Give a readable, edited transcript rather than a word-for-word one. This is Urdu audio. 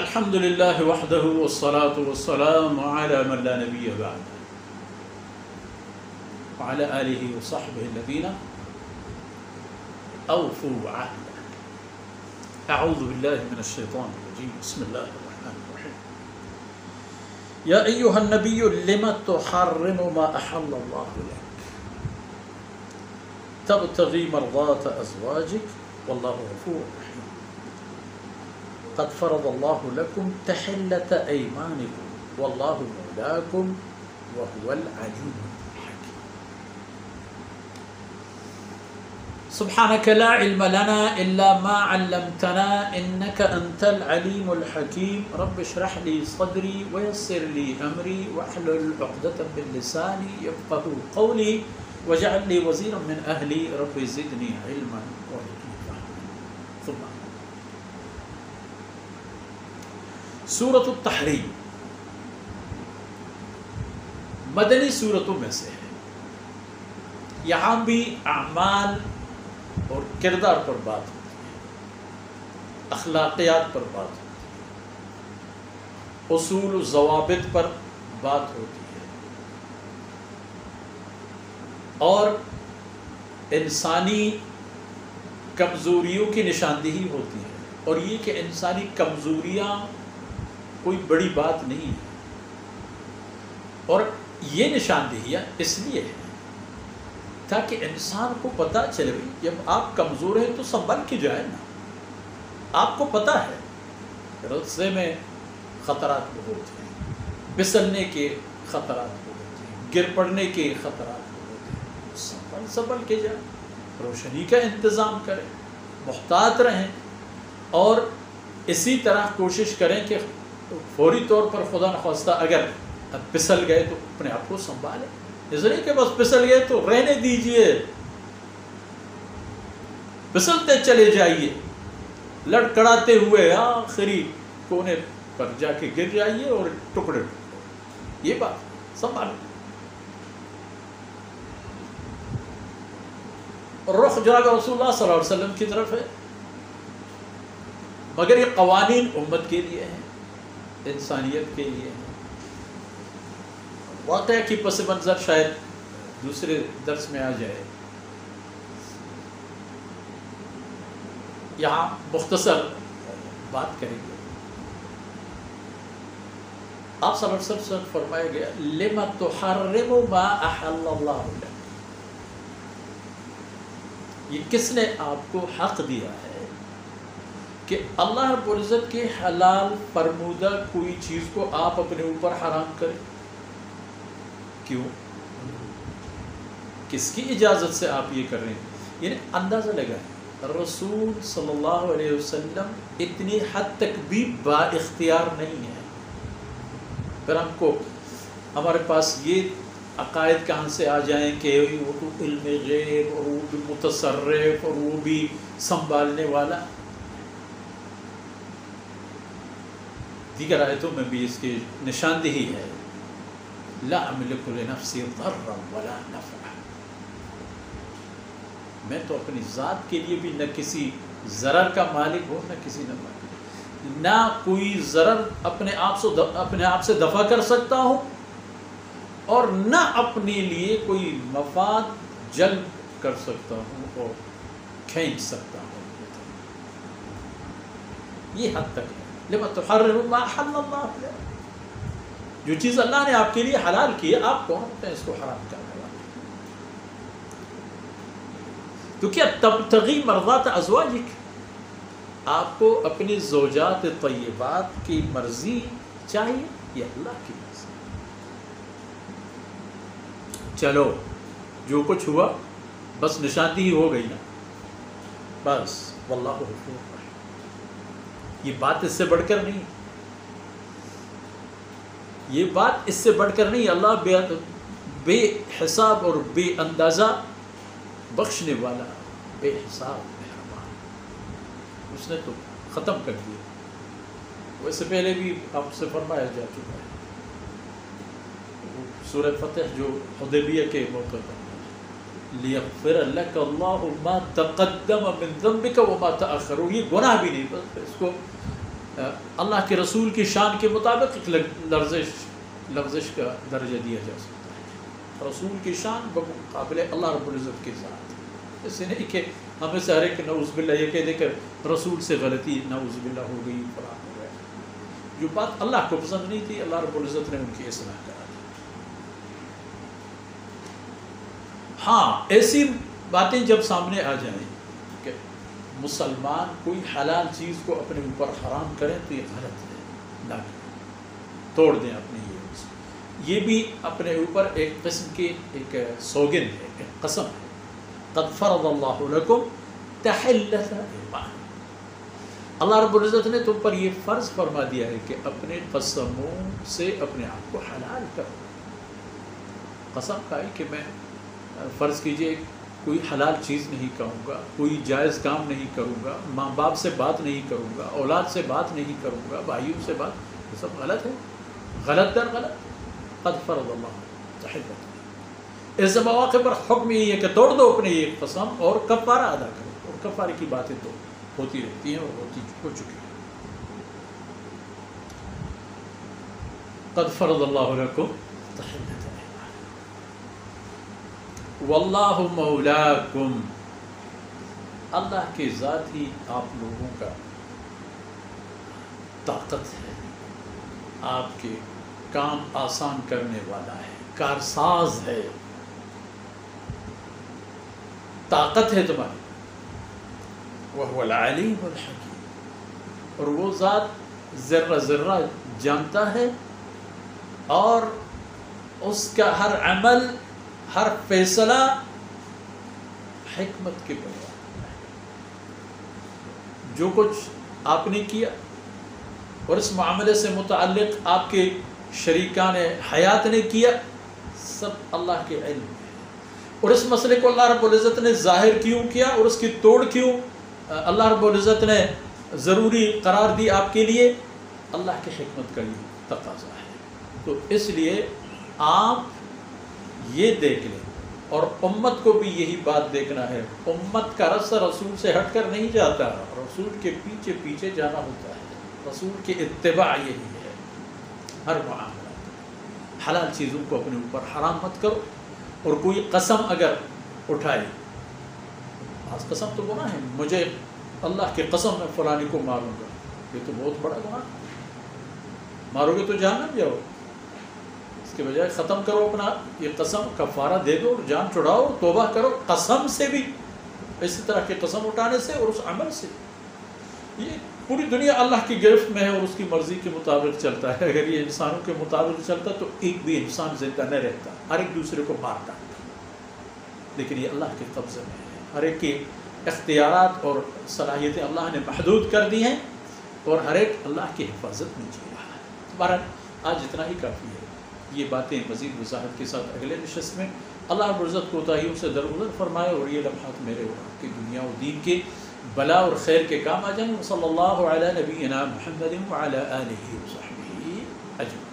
الحمد لله وحده والصلاة والسلام على من لا نبي بعده وعلى آله وصحبه الذين أوفوا عهده. أعوذ بالله من الشيطان الرجيم. بسم الله الرحمن الرحيم. يا أيها النبي لم تحرم ما أحل الله لك تبتغي مرضات أزواجك والله غفور رحيم. قد فرض الله لكم تحلة أيمانكم والله مولاكم وهو العليم الحكيم. سبحانك لا علم لنا إلا ما علمتنا إنك أنت العليم الحكيم. رب اشرح لي صدري ويسر لي أمري واحلل عقدة من لساني يفقهوا قولي واجعل لي وزيرا من أهلي رب زدني علما وارزقني فهما. ثم سورۃ التحریم مدنی سورتوں میں سے ہے. یہاں بھی اعمال اور کردار پر بات ہوتی ہے، اخلاقیات پر بات ہوتی ہے، اصول و ضوابط پر بات ہوتی ہے، اور انسانی کمزوریوں کی نشاندہی ہوتی ہے. اور یہ کہ انسانی کمزوریاں کوئی بڑی بات نہیں ہے، اور یہ نشاندہیاں اس لیے ہے تاکہ انسان کو پتہ چلے جب آپ کمزور ہیں تو سنبھل کے جائیں نا. آپ کو پتہ ہے رستے میں خطرات بہت ہیں، پھسلنے کے خطرات بہت ہیں، گر پڑنے کے خطرات بہت ہیں. سنبھل کے جائیں، روشنی کا انتظام کریں، محتاط رہیں، اور اسی طرح کوشش کریں کہ فوری طور پر خدا نخواستہ اگر پھسل گئے تو اپنے آپ کو سنبھالیں. اس لیے کہ بس پھسل گئے تو رہنے دیجئے، پھسلتے چلے جائیے، لڑکڑاتے ہوئے آخری کونے پر جا کے گر جائیے اور ٹکڑے یہ بات سنبھالیں. رخ جناب رسول اللہ صلی اللہ علیہ وسلم کی طرف ہے، مگر یہ قوانین امت کے لیے ہیں، انسانیت کے لیے ہیں. واقعہ کی پس منظر شاید دوسرے درس میں آ جائے. یہاں مختصر بات کریں گے. آپ صلی اللہ علیہ وسلم فرمایا گیا لِمَ تُحَرِّمُ مَا أَحَلَّ اللَّهُ لَكَ. یہ کس نے آپ کو حق دیا ہے کہ اللہ رب العزت کے حلال فرمودہ کوئی چیز کو آپ اپنے اوپر حرام کریں؟ کیوں؟ کس کی اجازت سے آپ یہ کر رہے ہیں؟ یعنی اندازہ لگائیں رسول صلی اللہ علیہ وسلم اتنی حد تک بھی با اختیار نہیں ہے. پھر ہم کو ہمارے پاس یہ عقائد کہاں سے آ جائیں کہ وہ تو علم غیب اور وہ بھی متصرف اور وہ بھی سنبھالنے والا. دیگر آیتوں میں بھی اس کی نشاندہی ہے لا املک لنفسی ضرا ولا نفعا. میں تو اپنی ذات کے لیے بھی نہ کسی ضرر کا مالک ہوں نہ کسی نفع، نہ کوئی ضرر اپنے آپ سے دفع کر سکتا ہوں اور نہ اپنے لیے کوئی مفاد جلب کر سکتا ہوں اور کھینچ سکتا ہوں. یہ حد تک ہے. لِمَ تُحَرِّمُ مَا أَحَلَّ اللَّهُ لَكَ. جو چیز اللہ نے آپ کے لیے حلال کی ہے آپ کون ہوتے ہیں اس کو حرام کرنے والے؟ تو کیا تبتغی مرضات ازواجک، آپ کو اپنی زوجات طیبات کی مرضی چاہیے یا اللہ کی مرضی؟ چلو جو کچھ ہوا بس نشاندہی ہو گئی نا، بس واللہ غفور رحیم. یہ بات اس سے بڑھ کر نہیں، یہ بات اس سے بڑھ کر نہیں. اللہ بے حساب اور بے اندازہ بخشنے والا، بے حساب مہربان. اس نے تو ختم کر دیا. ویسے پہلے بھی آپ سے فرمایا جا چکا ہے سورہ فتح جو حدیبیہ کے موقع پر لیغفر لک اللہ ما تقدم من ذنبک وما تأخر. یہ گناہ بھی نہیں، بس اس کو اللہ کے رسول کی شان کے مطابق لغزش کا درجہ دیا جا سکتا ہے. رسول کی شان بمقابل اللہ رب العزت کی ذات. اس نہیں کہ ہمیں سے ہر ایک نعوذ باللہ یہ کہہ دے کر رسول سے غلطی نعوذ باللہ ہو گئی فلاں ہو گیا. جو بات اللہ کو پسند نہیں تھی اللہ رب العزت نے ان کی اصلاح کرا دی. ہاں ایسی باتیں جب سامنے آ جائیں کہ مسلمان کوئی حلال چیز کو اپنے اوپر حرام کریں تو یہ غلط ہے، نہ توڑ دیں اپنے یہ بھی اپنے اوپر ایک قسم کی ایک سوگن ہے، ایک قسم ہے. قد فرض اللہ لکم تحلۃ ایمان. اللہ رب العزت نے تم پر یہ فرض فرما دیا ہے کہ اپنے قسموں سے اپنے آپ کو حلال کرو. قسم کھائی کہ میں فرض کیجئے کوئی حلال چیز نہیں کہوں گا، کوئی جائز کام نہیں کروں گا، ماں باپ سے بات نہیں کروں گا، اولاد سے بات نہیں کروں گا، بھائیوں سے بات، یہ سب غلط ہے، غلط در غلط. قد فرض اللہ تحلۃ. اس مواقع پر حکم یہ ہے کہ توڑ دو اپنے یہ قسم اور کفارہ ادا کرو. اور کفارے کی باتیں تو ہوتی رہتی ہیں اور ہو چکی ہیں. قد فرض اللہ لکم تحلۃ واللہ مولاکم. اللہ کی ذات ہی آپ لوگوں کا طاقت ہے، آپ کے کام آسان کرنے والا ہے، کارساز ہے، طاقت ہے تمہاری. وَهُوَ الْعَلِيمُ الْحَكِيمُ. اور وہ ذات ذرہ ذرہ جانتا ہے اور اس کا ہر عمل ہر فیصلہ حکمت کے بنیاد ہے. جو کچھ آپ نے کیا اور اس معاملے سے متعلق آپ کے شریکان حیات نے کیا، سب اللہ کے علم ہے. اور اس مسئلے کو اللہ رب العزت نے ظاہر کیوں کیا اور اس کی توڑ کیوں اللہ رب العزت نے ضروری قرار دی آپ کے لیے، اللہ کی حکمت کا یہ تقاضا ہے. تو اس لیے آپ یہ دیکھ لیں اور امت کو بھی یہی بات دیکھنا ہے. امت کا رسہ رسول سے ہٹ کر نہیں جاتا، رسول کے پیچھے پیچھے جانا ہوتا ہے. رسول کی اتباع یہی ہے. ہر معاملہ حلال چیزوں کو اپنے اوپر حرام مت کرو. اور کوئی قسم اگر اٹھائے، آج قسم تو گناہ ہے، مجھے اللہ کی قسم میں فلانی کو ماروں گا، یہ تو بہت بڑا گناہ ہے. مارو گے تو جہنم جاؤ. اس کے بجائے ختم کرو اپنا یہ قسم، کفارہ دے دو اور جان چھڑاؤ، توبہ کرو. قسم سے بھی اسی طرح کی قسم اٹھانے سے اور اس عمل سے. یہ پوری دنیا اللہ کی گرفت میں ہے اور اس کی مرضی کے مطابق چلتا ہے. اگر یہ انسانوں کے مطابق چلتا تو ایک بھی انسان زندہ نہ رہتا، ہر ایک دوسرے کو مارتا. لیکن یہ اللہ کے قبضے میں ہے. ہر ایک کی اختیارات اور صلاحیتیں اللہ نے محدود کر دی ہیں اور ہر ایک اللہ کی حفاظت میں جی رہا ہے. بہرحال آج اتنا ہی کافی ہے. یہ باتیں مزید وضاحت کے ساتھ اگلے نشست میں اللہ رب العزت کوتاہیوں سے درگزر فرمائے اور یہ لمحات میرے اور آپ کی دنیا و دین کے بلا اور خیر کے کام آ جائیں. صلی اللہ علی نبینا محمد وعلی آلہ وصحبہ اجمعین.